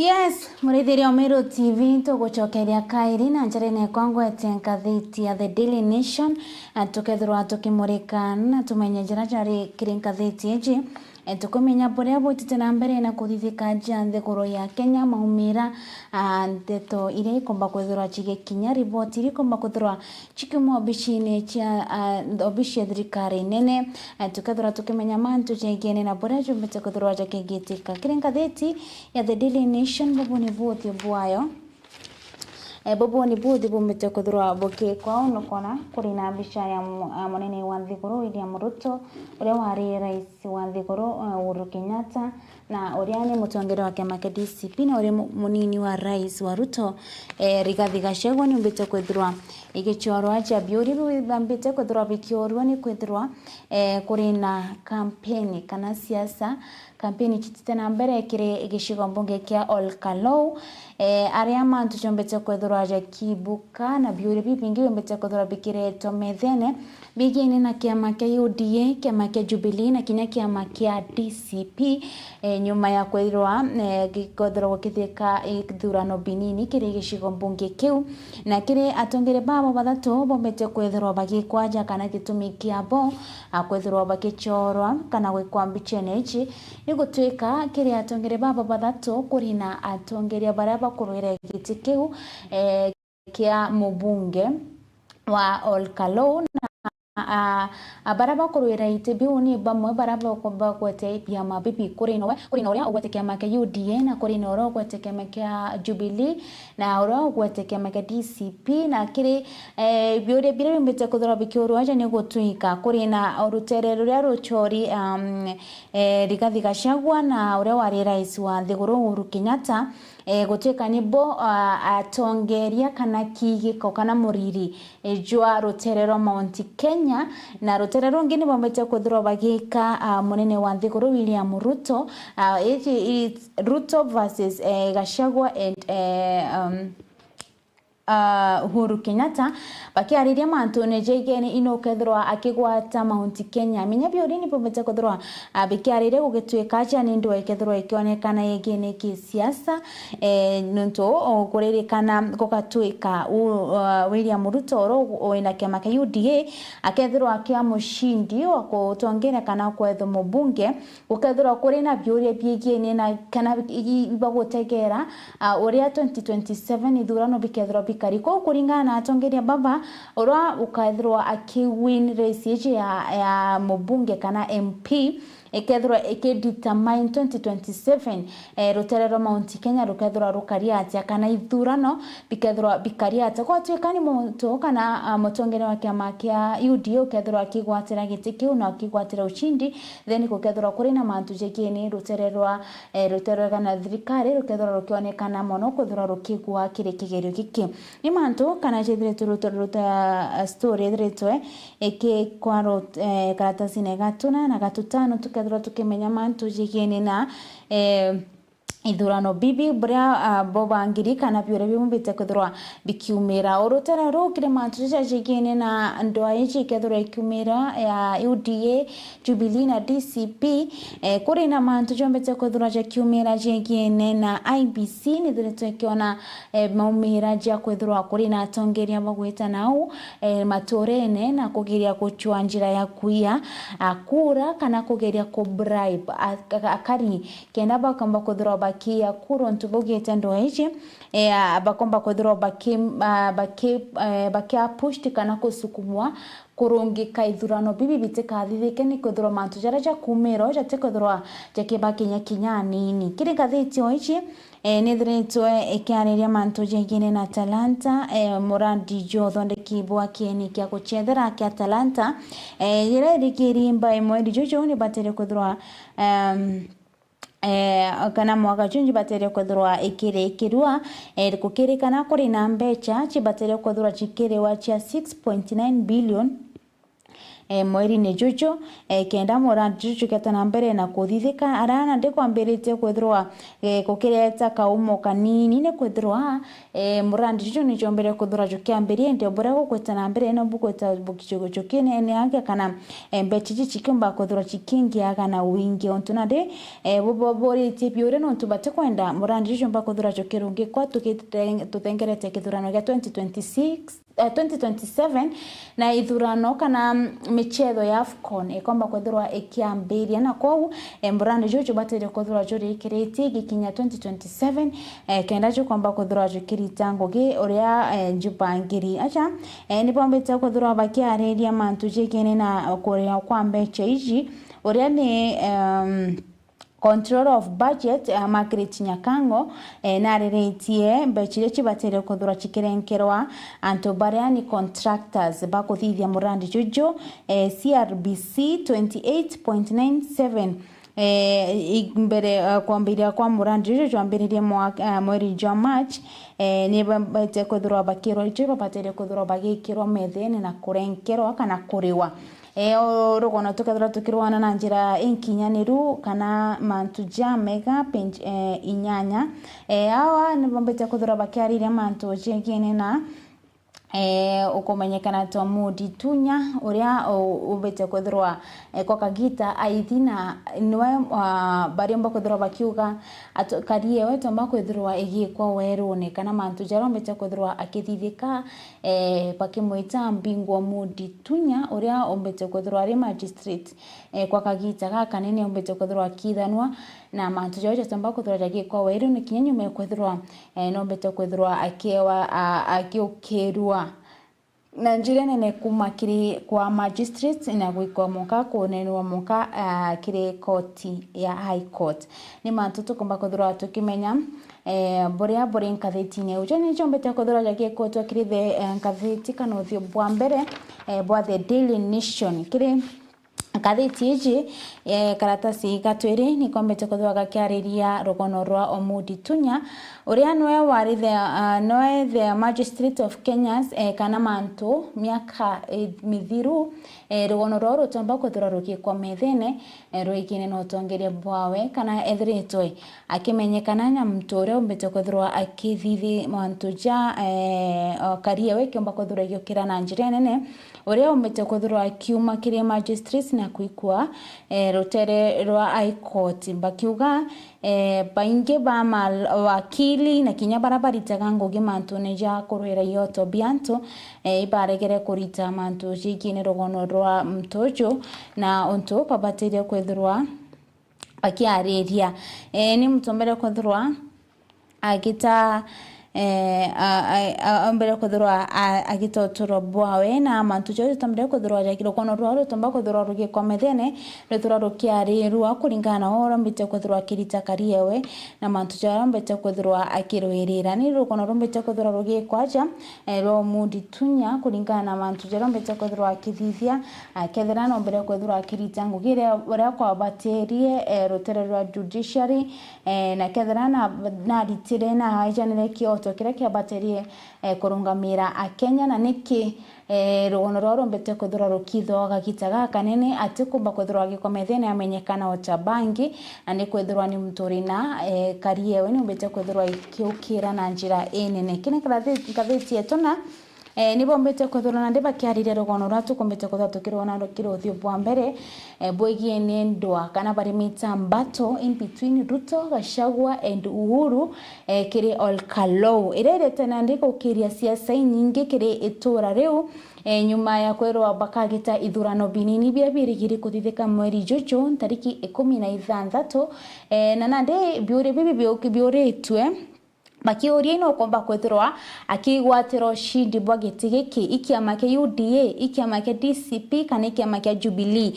Yes, murithirio Meru TV tugucokeria kairi na njarene kwangu ngathiti ya The Daily Nation tukethirwa tukimurika na tumenye njira jari kiri ngathiti iji tukumenya buria bwitite na mbere na kuthithika nthiguru ya Kenya maumira ndeto iria ikomba kwithirwa cigikinya riboti iria ikomba kwithirwa cikiuma obicini cia obici ya thirikari nene tukethirwa tukimenya mantu jengene na buria jumbite kwithirwa jakigitika kiri ngathiti ya The Daily Nation bobo ni buthi bwayo bobo ni buthi bumite kwithirwa bukikwa unukona kuri na mbica ya munene wa nthiguru William Ruto uria wari rais wa nthiguru Uhuru Kenyatta na uria ni mutongere wa kiama kia DCP na uria munini wa rais wa Ruto Rigathi Gachagua ni umbite kwithirwa igichorwa cha biuri bambite kwithirwa bikiorwa ni kwithirwa kuri na campaign kana siasa kampeni chitite na mbere kire igishigo mbunge kia Olkalou aria mantu chombete kwethirwa jakibuka na biuri bibingi mbete kwethirwa bikireto methene bigini na kiama kia UDA kiama kia Jubilee na kinya kiama kia DCP nyuma ya kwethirwa gikwethirwa gukithika ithurano binini kire igishigo mbunge kiu na kire atongere babo bathatu bombete kwethirwa bagikwaja kana gitumi kiabo akwethirwa bagichorwa kana gwikwa mbichene ichi nigutwika kire atongere baba bathatu kuri na atongeria baria bakurwire giti kiu kia mubunge wa Olkalou na baraba kurwira itibiu ni bamwe baraba komba kwete pia mabibi kuri no uria ugwete kiama kia UDA na kuri no uria ugwete kiama kia Jubilee na uria ugwete kiama kia DCP na kiri biure bire mbete kuthora bikiuru aja ni gutwika kuri na urutere ruria ruchori Rigathi Gachagua na uria wari rais wa nthiguru Uhuru Kenyatta gutwika nibo atongeria kana kigiko kana muriri jwa ruterero Mount Kenya na ruterero ngini bombete kwithirwa bagika munene wa nthiguru William Ruto Ruto versus Gachagua and Uhuru Kenyatta bakiariria mantu ne jegene inokethirwa akigwata Mount Kenya minya biuri ni bombete kwithirwa bikiariria gugitwika acha ni ndo ekethirwa ikionekana yegene ki siasa nunto kuririkana gukatwika William Ruto ro ina kiama kia UDA akethirwa akia mushindi wa kutongera kana kwetho mubunge ukethirwa kuri na biuri biegene na kana ibagutegera uria 2027 ithurano bikethirwa kariko kuringana na atongeria baba ora ukaithirwa akiwin race ya mubunge kana MP ekethirwa determine 2027 ruterero Mount Kenya rukethirwa rukariatia kana ithurano bikethirwa bikariatia kwa twikani muntu kana mutongere wa kiama kia UDA ukethirwa akigwatira giti kiu na akigwatira ushindi then kukethirwa kuri na mantu jekini ruterero kana thirikari rukethirwa rukionekana mono kuthirwa rukigwa kire kigerio giki ni mantu kana jethire ruta story thretwe eke kwaro karatasi negatuna na gatutano tukethirwa tukimenya mantu jigene na ithurano bibi bria bobangiri kana biure bimumbite kwithirwa bikiumira urutera rukire mantu jigene na ndoa ichi kethirwa ikiumira ya UDA Jubilee na DCP kuri na mantu jombete kwithirwa jakiumira jigene na IBC ni thiretwe kiona maumira ja kwithirwa kuri na atongeria bagwita nau maturene na kugiria kuchua njira ya kuia akura kana kugeria ku bribe akari kenda bakamba kwithirwa kia kuro ntubogete ndo eje bakomba kwithirwa bakia push kana kusukumwa kurungika ithurano bibi bitika thithike ni kwithirwa mantu jaraja kumero jatekwithirwa jakibakinya kinya nini kiri gatheti oichi ni thiretwe ikiariria mantu jengine na talanta murandi jo thondeki bwa kieni kia kuchethera kia talanta ire rikirimba imwe jojo ni batere kwithirwa kana mwaka chunji batere kwithirwa ikirwa kukirikana kuri na mbecha chibatere kwithirwa chikiriwa cha 6.9 billion mweri ni juju kenda murandi juju ketana mbere na kuthithika arana ndi kwambirite kwithirwa gukireta kaumo kanini ne kwithirwa murandi juju ni jombere kuthura jukiambirie ndio bora gukwetana mbere no bukweta bukijogo jokine ne anga kana mbechichi chikimba kuthura chikingi aga na wingi ontunade bobori tipiore no tubate kwenda murandi juju mba kuthura jokirungi kwa tutengerete kithurano gya 2027 na ithurano kana michetho ya AFCON ikomba kwithirwa ikiambiria na kwau murandi juju batire kwithirwa juri ikiriti gikinya 2027 kenda ju komba kwithirwa jukirita ngugi uria njupangiri acha ni bombete kwithirwa bakiareria mantu jikene na kuria kwa mbeche iji uria ni Control of Budget Margaret Nyakango na reretie mbechire chibatere kuthura chikirenkerwa anto bariani contractors bakuthithia murandi juju CRBC 28.97 mbere kwambiria kwa murandi juju ambiririe mweri jwa March ni bete kuthura bakiro ichiba batere kuthura bagikirwa methene na kurenkerwa kana kuriwa rogono tukethira tukirwana na njira inkinyaniru kana mantu jamega inyanya awa ni bombete kuthura bakiarire mantu jengene na ukomenyekana to Mudi Tunya uria ubete kwithirwa kwa kagita aithina niwe bariomba kwithirwa bakiuga karie wetu mba kwithirwa igikwa werune kana mantu jarombete kwithirwa akithithika bakimwita mbingwa Mudi Tunya uria umbete kwithirwa ari magistrate kwa kagita gaka nene umbete kwithirwa kithanwa na mantu joje tamba kwithirwa igikwa werune kinyenyu me kwithirwa no mbete kwithirwa akewa akiukirwa na njire nene kumakiri kwa magistrate na gwikwa moka kunenwa moka kire koti ya high court ni mantu tukomba kuthura tukimenya boria nkatheti ne ujo ni jombete kuthura jake koti kire the nkatheti kana uthio bwa mbere bwa the Daily Nation kire katheti iji karatasi katwiri ni kombete kuthwa gakiariria rogono rwa Omudi Tunya uria noe wari the magistrate of Kenya kana mantu miaka mithiru rogono rwa rutomba kuthura rukikwa methene ruikine no tongeria bwawe kana ethritwe akimenyekana nya mtore umbete kuthwa akithithi mantu ja kariewe kiomba kuthura gikira na njira nene uria umbete kuthura akiuma kire magistrate na kuikwa rotere rwa high court bakiuga bainge ba wakili na kinya barabaritaga ngugi mantu neja kurwira yoto bianto ibaregere kurita mantu jikine rogono rwa mtojo na onto pabatire kwethirwa bakiareria ni mtombere kwethirwa agita ambere kuthurwa agitotoro bwawe na mantu jote tamre kuthurwa jakiro kono rwaro tomba kuthurwa ruge kwa methene ruthurwa rukiari ruwa kuringana ora mbite kuthurwa kirita kariewe na mantu jara mbite kuthurwa akirwirira ni rukono rumbite kuthurwa ruge kwaja ro Mudi Tunya kuringana mantu jara mbite kuthurwa akithithia akethera no mbere kuthurwa kirita ngugire ora kwa baterie rutere rwa judiciary na kethera na ditire na hajanire kio kire kia baterie kurungamira akenya na niki rogono roro mbete kuthura rukitho gagitaga kanene atikumba kuthura gikomethene amenyekana otabangi ani kwithurwa ni mturina kariewe ni mbete kuthura ikiukira na njira enene kine katheti etona ni bombete kuthura na ndeba kiarire rogono ratu kombete kuthura tukirona rukiro thio bwa mbere bwegie ni ndwa kana bari mita battle in between Ruto Gachagua and Uhuru kiri Olkalou irere tena ndiko kiria siasa nyingi kiri itura riu nyuma ya kwero bakagita ithurano binini bia birigiri kuthithika mweri jojo tariki 16 na nande biure bibi bioretwe makiuria ino komba kwethirwa akigwatiro shindi bwa gitigiki ikiama ke UDA ikiama ke DCP kana ikiama ke Jubilee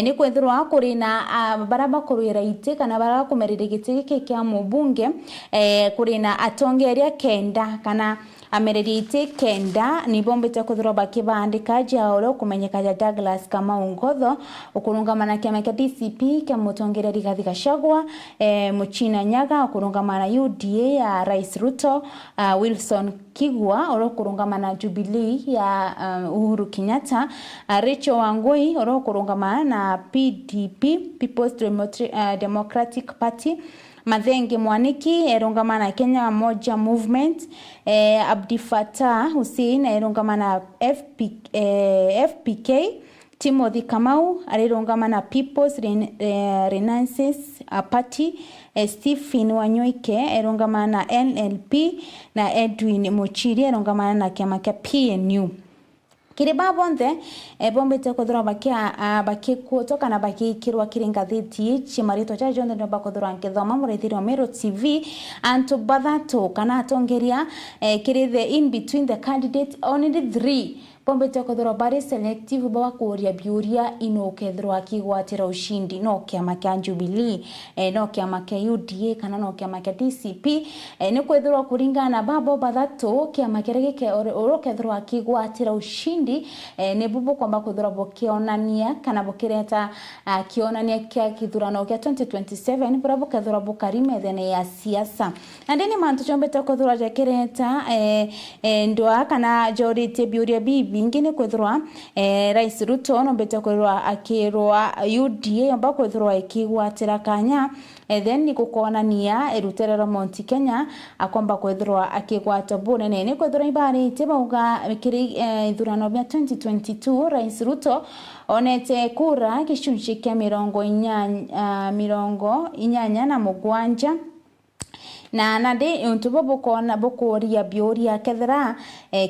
ni kwethirwa kuri na baraba kurwira ite kana baraba kumerire gitigiki kya mubunge kuri na atongeria kenda kana amererite kenda ni bombete kuthirwa bakibandika jaolo kumenyeka ja Douglas Kamau Ngotho ukurungamana kiama kia DCP kia mutongereri Rigathi Gachagua Muchina Nyaga ukurungamana UDA ya Rais Ruto Wilson Kigwa ukurungamana Jubilee ya Uhuru Kenyatta Rachel Wangui ukurungamana na PDP People's Democratic Party Mathenge Mwaniki erungamana Kenya Moja Movement Abdi Fattah Hussein erungamana FPK Timothy Kamau arerungamana People's Renaissance Party Stephen Wanyoike erungamana NLP na Edwin Muchiri erungamana na kiama kia PNU. Kiriba bonde bombete kuthirwa baki kutoka na baki kirwa kiringathiti chimarito cha jonde ndo bakuthirwa nkithoma murithiri Omero TV anto bathato kana atongeria kirithe in between the candidates only 3 bombete kuthirwa bari selective bwa kuria biuria ino kethirwa kigwatira ushindi no kiama kia Jubilee no kiama kia UDA kana no kiama kia DCP ni kwethirwa kuringana babo bathato kiama kirege ke oro kethirwa kigwatira ushindi ne bubu kwamba kuthirwa bokionania kana bokireta kionania kia kithurano kia 2027 bravo kethirwa bokarime thene ya siasa ndeni mantu chombete kuthirwa jakireta ndoa kana jorite biuria bibi ingine kwethirwa Rais Ruto no bete kwethirwa akirwa UDA amba kwethirwa ikigwatira kanya then ni kukonania eruterera Mount Kenya akomba kwethirwa akigwata bonene ni kwethirwa ibari tebauga mikiri ithurano bya 2022 Rais Ruto onete kura gicunji kia mirongo inyanya na mugwanja na nade untubo bokona bokoria bioria kethera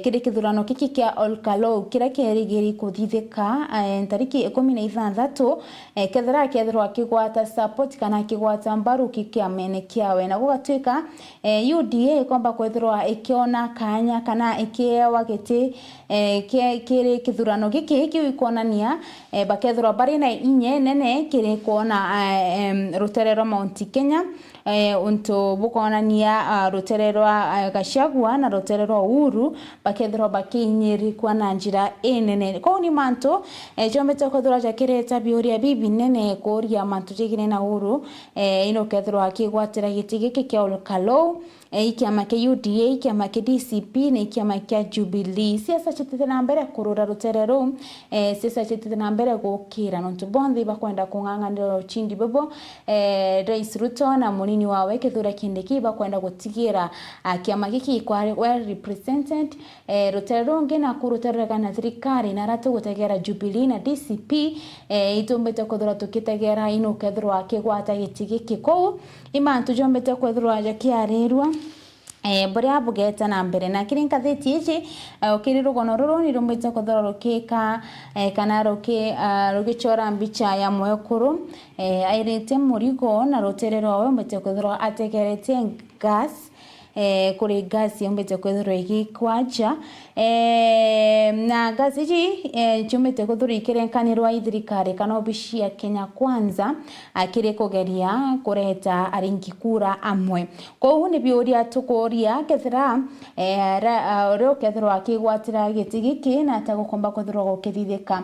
kiri kithurano kiki kia Olkalo kira kerigeri kuthithika tariki 16 kethera kethirwa kigwata support kana kigwata mbaru kikia mene kiawe na gugatuika UDA komba kwethirwa ikiona kanya kana ikiewa giti kiri kithurano kiki ikonania bakethirwa bari na inye nene kiri kuona ruterero Mount Kenya unto bukonania rutererwa Gachagua na rutererwa Uhuru bakethirwa bakinyiri kwa na njira enene ko ni manto jombete kuthura jakireta biuria bibi nene kuria manto jigine na Uhuru ino kethirwa kigwatira gitigiki kia Olkalo ikiama kia UDA ikiama kia DCP na ikiama kia Jubilee siasa chitete na mbere kurura ruterero siasa chitete na mbere gukira nonto bondi bakwenda kung'ang'anira uchindi bebo Rais Ruto na munini wawe kethura kindiki bakwenda gutigira kiama giki kwa well represented ruterero ngena kuruterera kana thirikari na ratu gutegera Jubilee na DCP itumbete kuthura tukitegera ino kethirwa kigwata gitigiki ko imantu jombete kuthura jakiarirwa bria bugeta na mbere na kirinka theti iji ukiri rugono ruru ni rumbite kuthora rukika kana rugichora mbicha ya mwekuru airite murigo na ruterero we mbite kuthora ategerete gas kuri gas yombete kuthora igikwaja na gas iji chumete kuthora ikirenkanirwa ithirikari kana obishi ya Kenya Kwanza akire kugeria kureta aringi kura amwe ko ni biuria tukuria kethira ro kethira akigwatira gitigiki na atagukomba kuthira gukithithika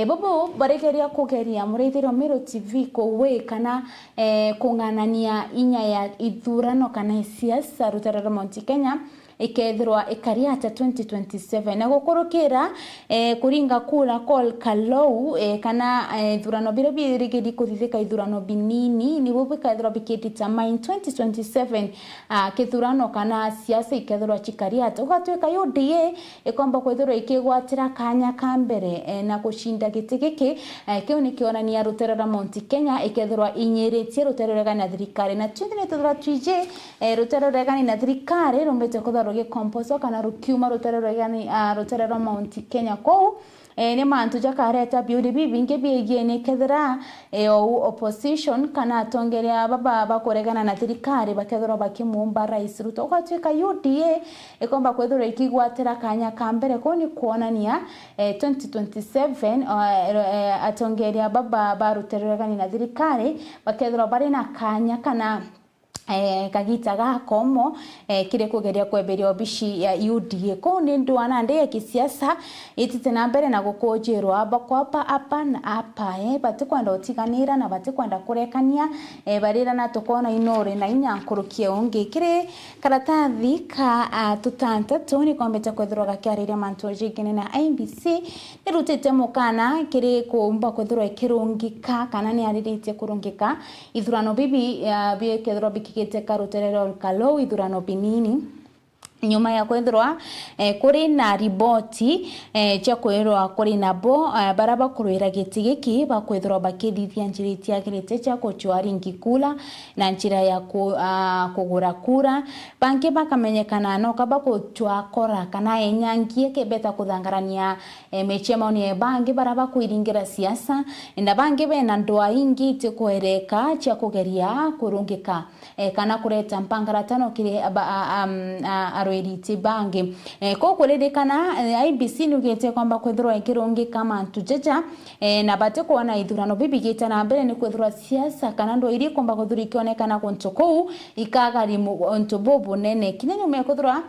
bubu baregeria kugeria murithiro Omero TV ko we kana kung'anania inya ya ithurano kana siasa ruterera Mount Kenya ikethirwa ikariata 2027 na gukurukira kuringa kula call Kalou kana ithurano bire birigidi kuthithika ithurano binini ni bubika ithurano bikidetermine 2027 kithurano kana siasa ikethirwa chikariata ugatuika UDA ikomba kwithirwa ikigwatira kanya kambere na kushinda gitigiki kiu ni kionania ruterera Mount Kenya ikethirwa inyiritie ruterera kana thirikari na twithine tuthira twije ruterera kana na thirikari rumbete kuthara composo kana rukiuma ruterero Mount Kenya ko ni mantu jakareta biuri bingi biegene kethira opposition kana tongeria baba bakoregana na thirikari bakethira bakimumba Rais Ruto kwatwika UDA ikomba kwethira ikigwatira kanya kambere ko ni kuonania 2027 atongeria baba baruterera kana na thirikari bakethira bari na kanya kana kagita gakomo kire kugeria kweberia obishi ya UDA ko ni ndwana nde ya kisiasa itite na mbere na gukojirwa bakwapa apa na apa batikwenda otiganira na batikwenda kurekania barira na tukona inore na inyankurukie onge kire karatathi ka tutanta toni kombeta kwethirwa gakiarire mantu jikene na IBC nirutite mukana kire kumba kwethirwa ikirungika kana ni aririte kurungika ithurano bibi biekethirwa bikigite karuterero Olkalou ithurano binini nyuma ya kwethirwa kuri na riboti cha kwirwa kuri nabo baraba kurwira gitigiki bakwethirwa bakithithia njiriti agirite cha kuchwari ngikula na njira ya kugura kura banki bakamenyekana no kaba kuchwa kora kana enyangie kebeta kuthangarania mechema ni bangi baraba kuiringira siasa na bangi bena ndoa ingi tikwereka cha kugeria kurungika kana kureta mpangaratano kire arweriti bangi ko kuririkana IBC nugete kwamba kwethirwa ikirungi kama tujeja na bate kuona ithurano bibigite na mbere ni kwethirwa siasa kana ndo iri kwamba kuthurikionekana kuntuku ikagarimu ontobobo nene kinene mekwethirwa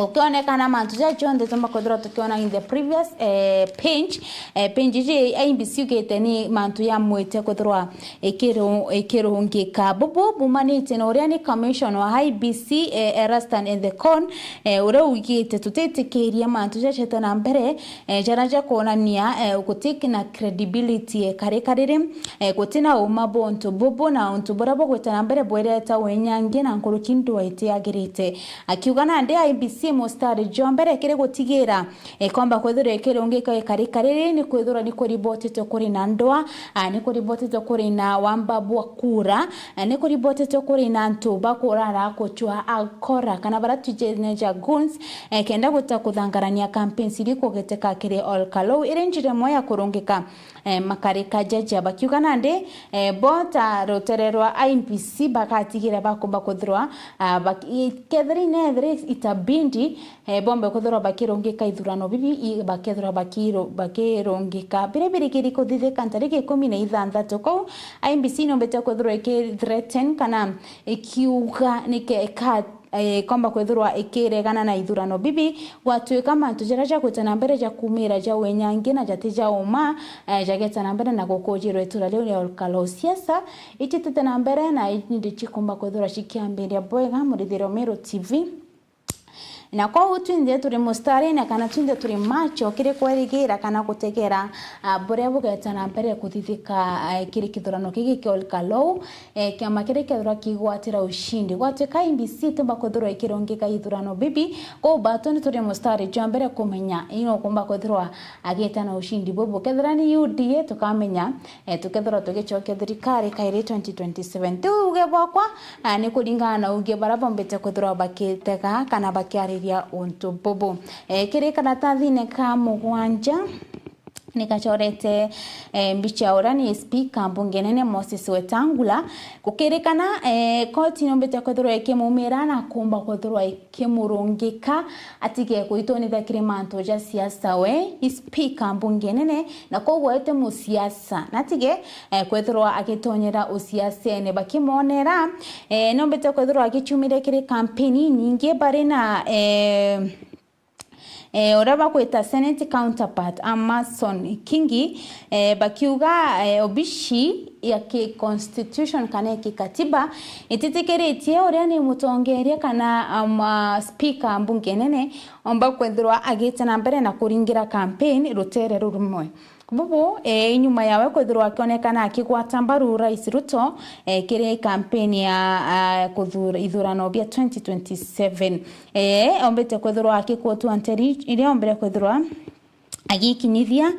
ukionekana mantu ja chonde tumba kodra tukiona in the previous page je IBC ugete ni mantu ya mwete kodra ekirungika bobo bumanite no riani commission wa IBC Erastan in the con ure ugete tutetekeria mantu ja chetana mbere jaraja kuonania ukutiki na credibility karire kutina umabonto bobo na untubora bogwetana mbere bwereta wenyange na nkurukindu waite agirite akiugana ndi IBC mostari jombere kire gotigira kwamba kwethira kirungika karikarire ni kwethira ni kuriboti to kuri na ndoa ni kuriboti to kuri na wambabu kura ni kuriboti to kuri na ntuba kurara kochwa akora kana baratuje neja guns kenda gutakuthangarania campaigns iri kugeteka kire Olkalou irenjire moya kurungika makarika jaja bakiugana ndi bota rotererwa IBC bakatigira bakomba kwethirwa bakethirine itabindi bombe kwethirwa bakirungika ithurano bibi bakethirwa bakirungika birebire kiri kuthithika ntariki 16 ko IBC nombete kwethirwa ikithreaten kana ikiuga nike kwamba kwethirwa ikiregana na ithurano bibi watu kama tujaraja kutana mbere ja kumira ja wenyange na jatija uma jageta na mbere na gukojirwe tura leo ya Olkalou siasa ititete na mbere na ndichikumba kwethirwa shikiambiria boega murithiro Meru TV na kwa utwinde turi mustari na kana twinde turi macho kire kwerigira kana gutegera burebu getana mbere kuthithika kire kithurano kigi kia Olkalou kiama kire kithura kigwatira ushindi gwateka IBC tumba kuthura ikirongika ithurano bibi ko batoni turi mustari jo mbere kumenya ino kumba kuthura agetana ushindi bobo kethura ni UDA tukamenya tukethura tugichoke thirikari kaire 2027 tuge bwakwa ni kuringana uge baraba mbete kuthura bakitega kana bakiari ya onto bobo kire karatathi ne ka mugwanja nikachorete mbicha orani speaker mbungenene Moses Wetangula kukirekana koti nombete kwethirwa ikimumira na kumba kwethirwa ikimurungika atige kuitoni thakire manto ja siasa we speaker mbungenene na kogwo ete musiasa natige kwethirwa agitonyera usiasa ne bakimonera nombete kwethirwa agichumire kire campaign nyingi bare na oraba kweta Senate counterpart Amason Kingi bakiuga obishi ya ki constitution kana ki katiba ititekeretie oria ni mutongeria kana speaker mbungenene omba kwethirwa agitana mbere na kuringira campaign rutere rumwe Bubu nyuma yawe kwethirwa akionekana akigwata mbaru Rais Ruto kire campaign ya kuthura ithurano bia 2027 ombete kwethirwa akikwotu anteri ile ombere kwethirwa agikinyithia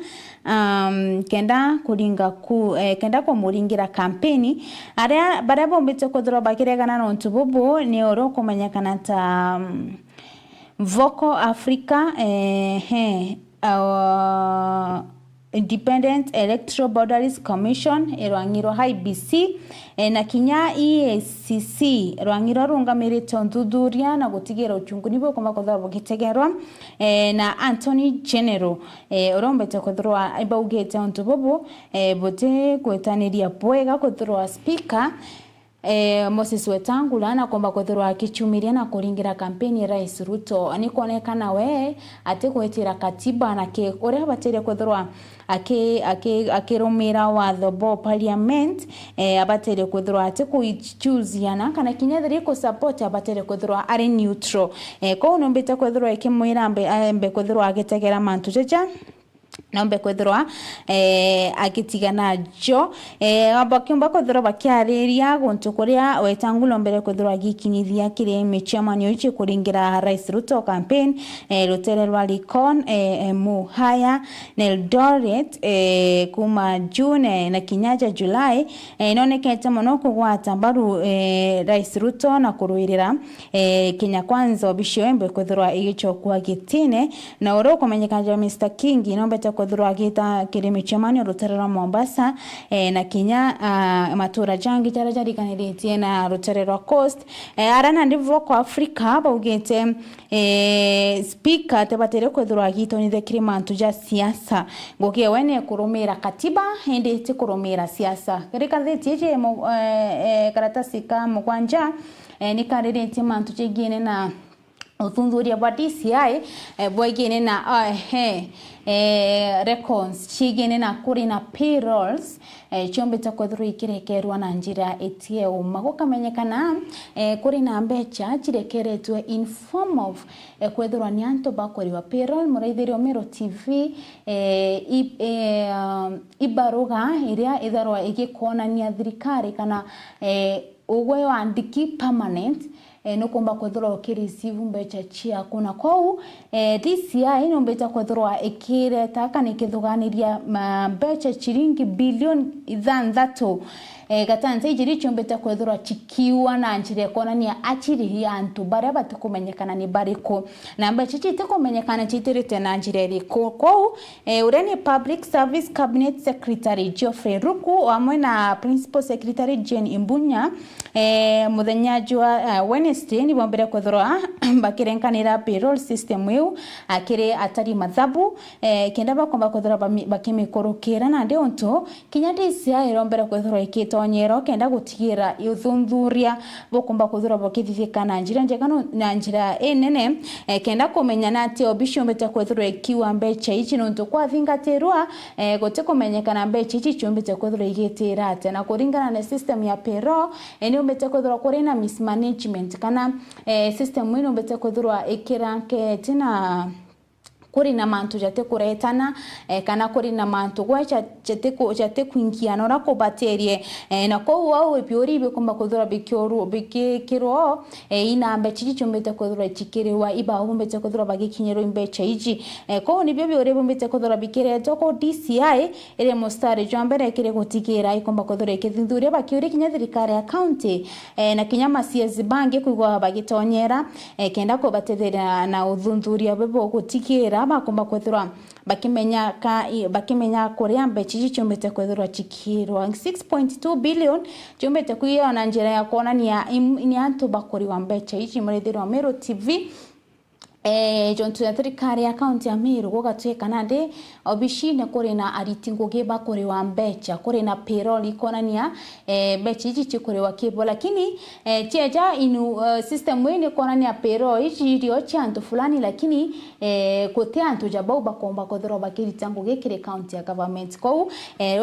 kenda kuringa kenda kumuringira campaign aria bare bombete kwethirwa bakiregana no ntububu ni oro kumanyakana ta Voco Africa Independent Electoral Boundaries Commission erwangiro IBC na kinya EACC erwangiro rungamirite nthuduria na gutigira uchungu nibo koma kothara bugitegerwa na Anthony General orombete kothirwa ibaugete onto bobo bote kwetaniria bwega kothirwa speaker Moses Wetangula na kwamba kwethirwa akichumiria na kuringira kampeni Rais Ruto ani kuonekana we ate kwetira katiba na ke uria batire kwethirwa akirumira watho bo parliament abatire kwethirwa ate kuichuziana kana kinyethiri ku support abatire kwethirwa ari neutral ko nombete kwethirwa ikimwira mbe kwethirwa agitegera mantu jeja nombe kwethirwa agitigana jo abakiomba kwethirwa bakiariria guntu kuria Wetangula mbere kwethirwa gikinyithia kire michamanio ichi kuringira Rais Ruto campaign rutere rwa Likon Muhaya na Eldoret kuma June na kinyaja July inonekete muno kugwata mbaru Rais Ruto na kuruirira Kenya Kwanza Bishombe kwethirwa igichokwa gitine na oro kumenyekana Mr King nombete kwethirwa gita kirimi chamanio ruterera Mombasa na Kenya matura jangi tarajari kaniritie na ruterera Coast arana ndivyo kwa Afrika baugete speaker tebatere kwethirwa gitonithe kirimantu ja siasa ngokie wene kurumira katiba hindi ti kurumira siasa kirika thiti je karatasi ka mkwanja ni kariritie mantu chegine na uthundhuria wa DCI bwegene na records chigene na kuri na payrolls chombe ta kwethirwa ikirekerwa na njira etie umago kamenyekana kuri na mbecha chirekeretwe in form of kwethirwa ni anto bakori wa payroll muraithirio Mero TV ibaruga iria itharwa igikonania thirikari kana ugwe wa andiki permanent no komba kwethirwa ukireceive mbecha chia kuna kwau DCI no mbecha kwethirwa ikireta kana ikithuganiria mbecha chiringi bilioni 6 gatanza ijiri chombeta kwethirwa chikiwa na njire konania achiri antu baria batukumenyekana ni bariko na mbecha chitikumenyekana chitirite na njire riko kwau ureni Public Service Cabinet Secretary Geoffrey Ruku amwe na Principal Secretary Jane Imbunya muthenya jwa Wednesday ni bombere kwethirwa bakirenkanira payroll system yu akire atari mathabu kenda bakomba kwethirwa bakimikorokera na ndionto kinya DCI irombere kwethirwa ikitonyero kenda gutigira uthundhuria bokomba kwethirwa bakithithikana njira njegano na njira enene kenda kumenyana ati obishombete kwethirwa ikiwa mbecha ichi nonto kwa thingatirwa gote kumenyekana mbecha ichi chombete kwethirwa igitira ate na kuringana na system ya payroll ombete kwethirwa kuri na mismanagement kana system ino ombete kwethirwa ikiranke tina kuri na mantu jate kuretana kana kuri na mantu gwacha jate kuingiana ora kubaterie na ko wao epiori bikomba kwethirwa bikiro ina mbecha chombete kwethirwa chikiriwa iba ombete kwethirwa bagikinyero mbecha iji ko ni byo ore ombete kwethirwa bikireto ko DCI ere mostari jambere kire gutikira ikomba kwethirwa ikithindhuria bakiuri kinya thirikari ya county na kinyama CS bange kuigwa bagitonyera kenda ko batethera na uthundhuria bebo gutikira bakomba kwethirwa bakimenya kuria mbecha chombete kwethirwa chikirwa 6.2 billion chombete kuiya na njira ya kuonania ni antu bakori wa mbecha ichi murithirwa Mero TV jontu ya thirikari ya county ya Meru gogatweka nande obishine kuri na aritingo geba kuri wa mbecha kuri na payroll ikonania mbecha ichi chikuri wa kibo lakini cheja inu system wene konania payroll ichi irio chanto fulani lakini kote antu jabau bakomba kodhoro bakiri tango gekire county ya government kwa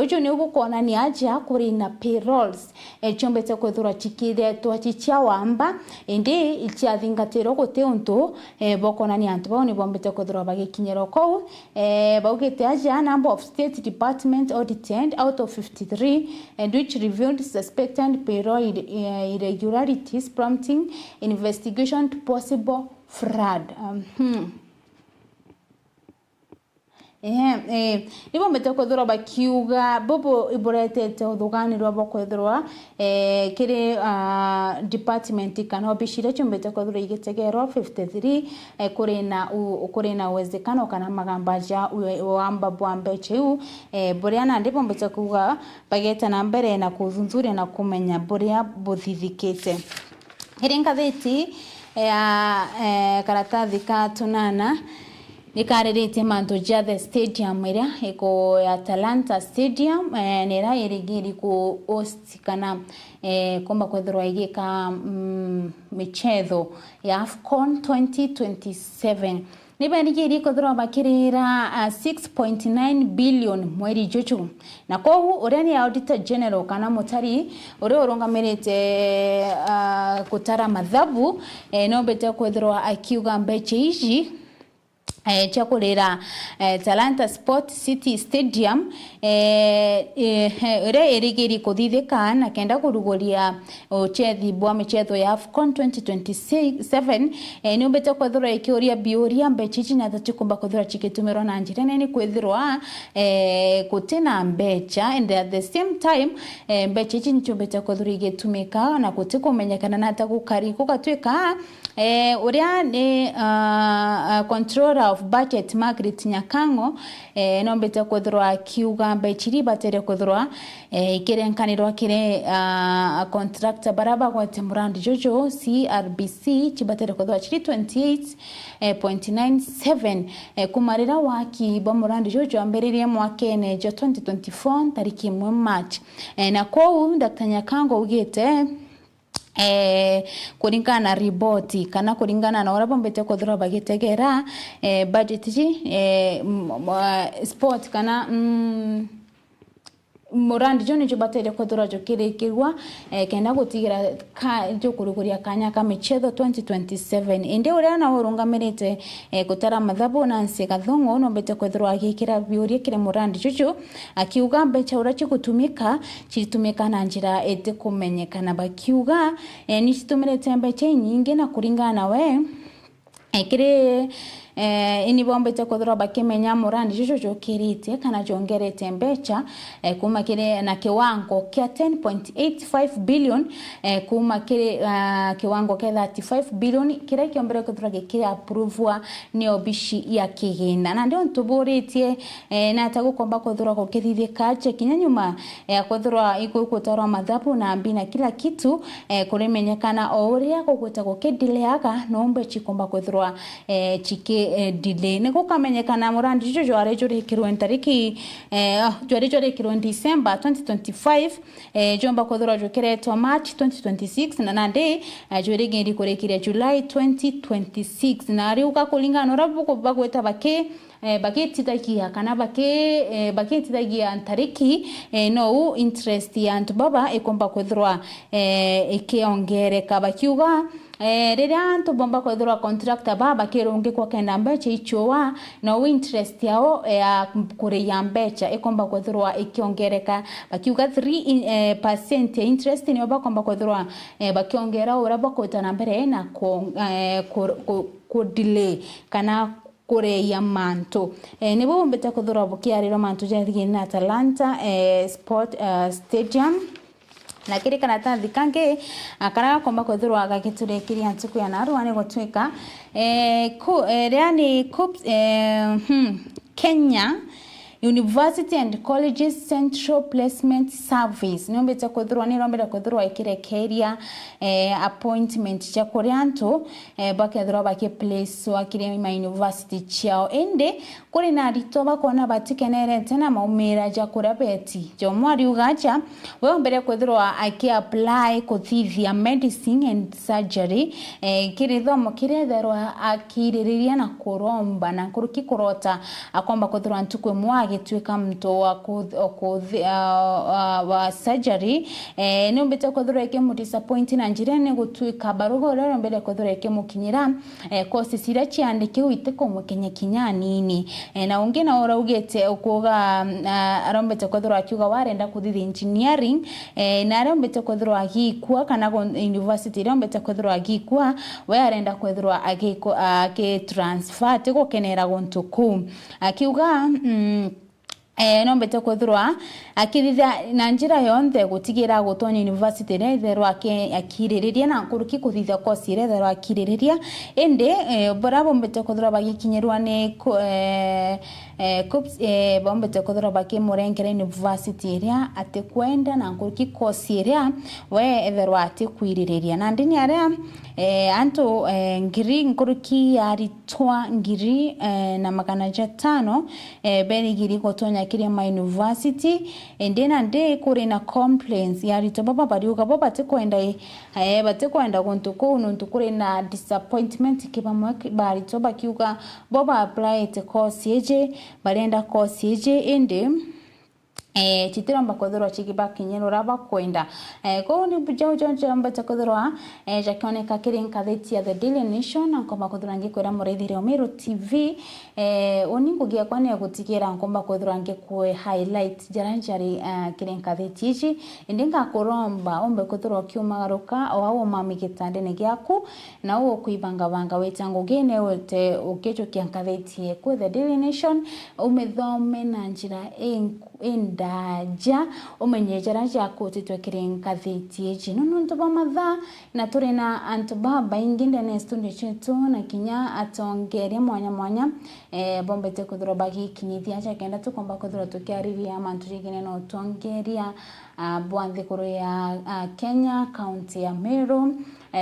ujo ni ugu konania aja kuri na payrolls chombete kodhoro chikire to chicha wamba ende ichi thingatiro kote unto bokona ni antu boni bombete kwethirwa bagikinyero kou baugite aja number of state department audited out of 53 and which revealed suspected payroll irregularities prompting investigation to possible fraud. Ibo mbete kwethirwa bakiuga bobo iboretete uthuganirwa bokwethirwa kiri department kana obishire chumbete kwethirwa igitegerwa 53 kuri na uwezekano kana magambaja wamba bwambe cheu buriana ndipo mbete kuga bageta na mbere na kuthunzuria na kumenya buria buthithikite hiringa thiti karatathi ka tunana nikarerete manto ja the stadium ira eko ya Talanta Stadium nera irigiri ku host kana komba kwethirwa igika michezo ya AFCON 2027 nibenigiri kwethirwa bakirira 6.9 billion mweri juju na kohu ureni auditor general kana mutari uri urongamirite kutara madhabu no bete kwethirwa akiuga mbeche ici chakulera Talanta Sport City Stadium erigiri kuthithika na kenda kuruguria uchethi bwa michezo ya AFCON 2027 ni mbete kwethirwa ikiuria biuria mbechichi na tatikumba kwethirwa chikitumirwa na njira nene kwethirwa kutina mbecha and at the same time mbechichi ni mbete kwethirwa igitumika na kutikumenyekana na takukari kukatwika uria ni controller of budget Margaret Nyakango no mbete kwethirwa kiuga mbechiri batere kwethirwa ikirenkanirwa kire contractor baraba kwa temurandi jojo CRBC chibatere kwethirwa chiri 28.97 kumarira waki bomurandi jojo amberirie mwakene jo 2024 tariki 1 March na kou Dr. Nyakango ugite kuringana na riboti kana kuringana na urabo mbete kwethirwa bagitegera budget ji sport kana murandi joni jubatere kwethirwa jokirikirwa kenda gutigira ka jokuruguria kanya ka michezo 2027 inde uria na urungamirite kutara madhabu na nsika thongo no mbete kwethirwa agikira biuria kire murandi juju akiuga mbecha urachi kutumika chitumika na njira ete kumenyekana bakiuga ni chitumirete mbecha nyingi na kuringana na we kire ini bombete kwethirwa bakimenya murandi juju jokirite kana jongerete mbecha kuma kire na kiwango kia 10.85 billion kuma kire kiwango kia 35 billion kire kiombere kwethirwa gikire approvewa ni obishi ya kigina na ndio ntuburitie na tagukomba kwethirwa gukithithika kinya nyuma kwethirwa ikutarwa madhabu na mbina kila kitu kurimenyekana oria kuguta gukidileaga no mbechi komba kwethirwa chiki delay niko kamenyekana murandi jojo arejore kirwen tariki jore kirwen December 2025 jomba kwethirwa jokeretwa March 2026 na nande jore gendi kurekiria July 2026 na ariuka kulingana rabu bagweta baketitagia kana baketitagia tariki no interest ya ntubaba ikomba kwethirwa ikiongereka bakiuga riria antu bomba kwethirwa contractor baba kirungi kwa kenda mbecha ichowa no interest yao ya kureya mbecha ikomba kwethirwa ikiongereka bakiuga 3% interest ni baba komba kwethirwa bakiongera uraba kwetana mbere na ku delay kana kureya manto nibo mbete kwethirwa bukiariro manto jathigi na Talanta Sport Stadium na kiri kana tathi kange akara komba kwethirwa agagiturekiria ntuku ya naru ane gotwika yani Kenya University and Colleges Central Placement Service nombete kwethirwa ni rombera kwethirwa ikirekeria appointment cha kurianto bakethirwa bakiplace wakire ma university chao ende kuri na ritoba kona batikenere tena maumira ja kurabeti jo mwari ugacha we mbere kwethirwa apply kuthithia medicine and surgery kirithomo kiretherwa akiririria na kuromba na kuruki kurota akomba kwethirwa ntukwe agitwika mto wa surgery ni mbete kwethirwa ikimudisappoint na njirene gutwika barugo rero mbere kwethirwa ikimukinyira course sira ciandike witeko mukenya kinyanini na ungi na uraugete ukuga arombete kwethirwa akiuga warenda kuthithia engineering na arombete kwethirwa agikua kana university arombete kwethirwa agikua we arenda kwethirwa transfer tiko kenera gontuku akiuga no mbete kwethirwa akithithia na njira yonthe gutigira gutonya university retherwa akiririria na kuruki kuthithia course retherwa akiririria ende bravo mbete kwethirwa bagikinyirwa ni kups bombete kuthira bakimurengere university iria ati kwenda na nkuruki course iria we etherwa ati kwiririria na ndini aria anto ngiri nkuruki yaritwa ngiri na magana 5 beri giri gotonya kire ma university ndina ndi kuri na complaints yaritwa baba bariuka baba ati kwenda bati kwenda guntu kunu kuri na disappointment kibamwe baritwa bakiuka baba apply te course yeje barenda course yeje ende chitira mbakodhorwa chikibakinyero raba kwenda ko ni bujo mbata kodhorwa jakioneka kiri nkatheti ya The Daily Nation ngomba kodhorwa ngikwera Murithiri Omero TV oningugia kwani gutikira ngomba kodhorwa ngikwe highlight jaranjari kiri nkatheti ichi indinga kuromba ombe kodhorwa kiumagaruka owo mamigitande ne gyaku na uwo kuibanga banga wetango gene wote ukecho kiankatheti ku The Daily Nation umethome na njira ndaja umenyejera jako titwekire nkatheti eji nuntu bamatha na turi na antu baba inginde ne studio chetu na kinya atongere mwanya bombete kuthura bagi kinyithia cha kenda tukomba kuthura tukiariria mantu jigine no tongeria bwanthi kuru ya Kenya county ya Meru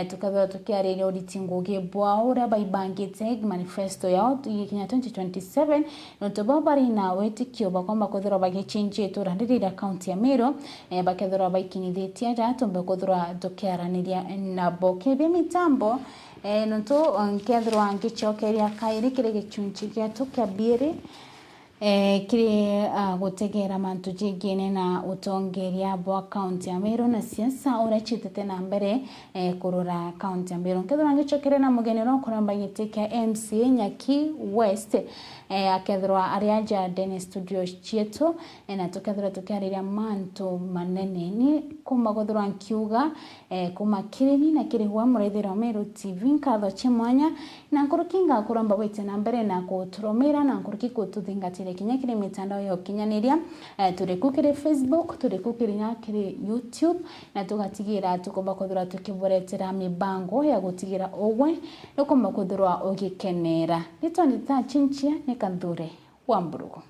tukathura tukiariria auditingoge bwaura baibangite manifesto yao kinya 2027 nuntu baba rina wetikio bakomba kuthura bagi chinje turandirira county ya Meru bakethura baikinithitia jatombe kuthura tukiaraniria na boke be mitambo nuntu nkethura ngichokeria kairi kire gichunchi kia tukiabiri kiri gutegera mantu jigine na utongeria bwa county ya Meru na siasa urachitete na mbere kurura county ya Meru nkethura ngichokere na mugenero kuramba giteke MCA Nyaki West akethura ariaja Dennis Studios chetu na tukethura tukiariria mantu manene ni kumagothura nkiuga kumakirini na kiri huwa Murithiri Omero TV nkatho chimwanya na nkurukinga kuramba wete na mbere na kuturomera na nkuruki kututhingatire kinya kiri mitandao ya ukinyaniria turi kukire Facebook turi kukire nyakire YouTube na tugatigira tukomba kuthura tukiboretera mibango ya gutigira ogwe no komba kuthura ogikenera nitoni ta chinchia nikandure Wamburugu.